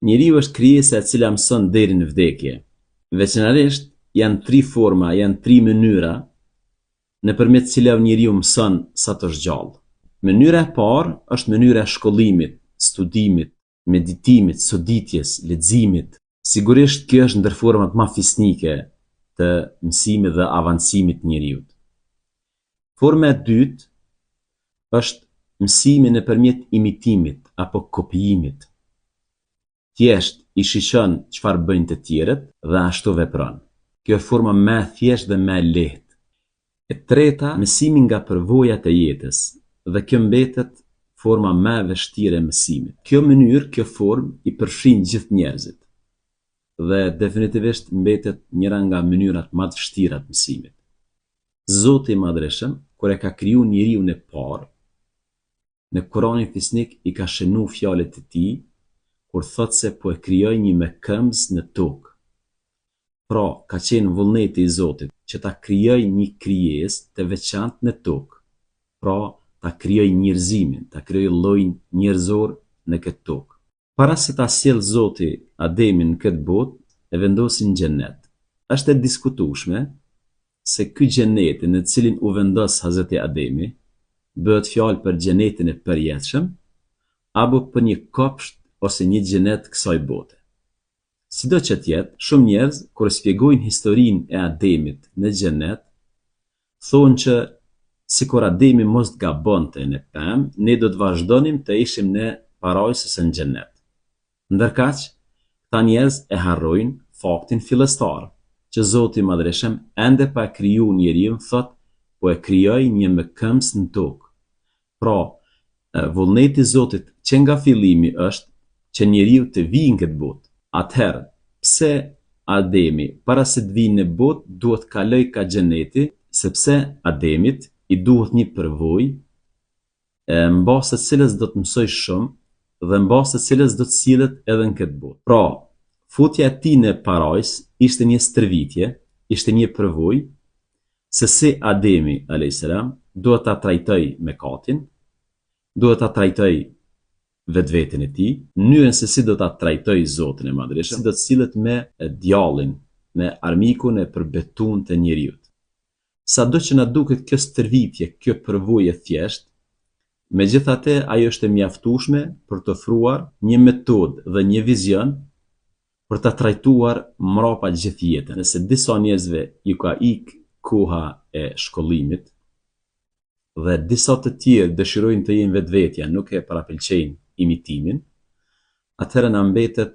Njeriu është krijesa e cila mëson deri në vdekje. Veçanërisht janë tri forma, janë tri mënyra nëpërmjet cilave njeriu mëson sa të është gjallë. Mënyra e parë është mënyra e shkollimit, studimit, meditimit, soditjes, leximit. Sigurisht kjo është ndër format më fisnike të mësimit dhe avancimit të njeriu. Forma e dytë është mësimi nëpërmjet imitimit apo kopijimit. Thjesht i shiqon çfarë bëjnë të tjerët dhe ashtu vepron. Kjo është forma më e thjeshtë dhe më e lehtë. E treta, mësimi nga përvojat e jetës, dhe kjo mbetet forma më e vështirë e mësimit. Kjo mënyrë, kjo formë i përfshin gjithë njerëzit dhe definitivisht mbetet njëra nga mënyrat më të vështira të mësimit. Zoti i Madhreshëm, kur e ka kriju njeriun e parë, në Kuranin fisnik i ka shënu fjalët e tij kur thot se po e krijoj një mëkëmbës në tokë. Pra, ka qenë vullneti i Zotit që ta krijoj një krijesë të veçantë në tokë. Pra, ta krijoj njerëzimin, ta krijoj llojin njerëzor në këtë tokë. Para se ta sjell Zoti Ademin në këtë botë, e vendosi në xhenet. Është e diskutueshme se ky xhenet në të cilin u vendos Hazreti Ademi bëhet fjalë për xhenetin e përjetshëm apo për një kopsht ose një xhenet kësaj bote. Sido që tjetë, shumë njerëz, kur shpjegojnë historinë e Ademit në xhenet, thonë që sikur Ademi mos të gabonte në pemë, ne do të vazhdonim të ishim në parajsës në xhenet. Ndërkaq, këta njerëz e harrojnë faktin fillestar, që Zoti i Madhreshëm ende pa kriju njeriun, thot, po e krijoj një mëkëmbës në tokë. Pra, vullneti i Zotit që nga fillimi është që njeriu të vijë në këtë botë. Atëherë, pse Ademi para se të vijë në botë duhet kaloj ka xheneti, sepse Ademit i duhet një përvojë mbas së cilës do të mësoj shumë dhe mbas së cilës do të sillet edhe në këtë botë. Pra, futja e tij në parajs ishte një stërvitje, ishte një përvojë se si Ademi a.s. duhet ta trajtoj mëkatin, duhet ta trajtoj vetveten e tij, mënyrën se si do ta trajtoj Zotin e Madhreshëm, si do të sillet me djallin, me armikun e përbetuar të njeriut. Sado që na duket kjo stërvitje, kjo përvojë e thjeshtë, megjithatë ajo është e mjaftueshme për të ofruar një metodë dhe një vizion për ta trajtuar mrapa gjithë jetën. Nëse disa njerëzve ju ka ikë koha e shkollimit dhe disa të tjerë dëshirojnë të jenë vetvetja, nuk e parapëlqejnë imitimin, atëherë na mbetet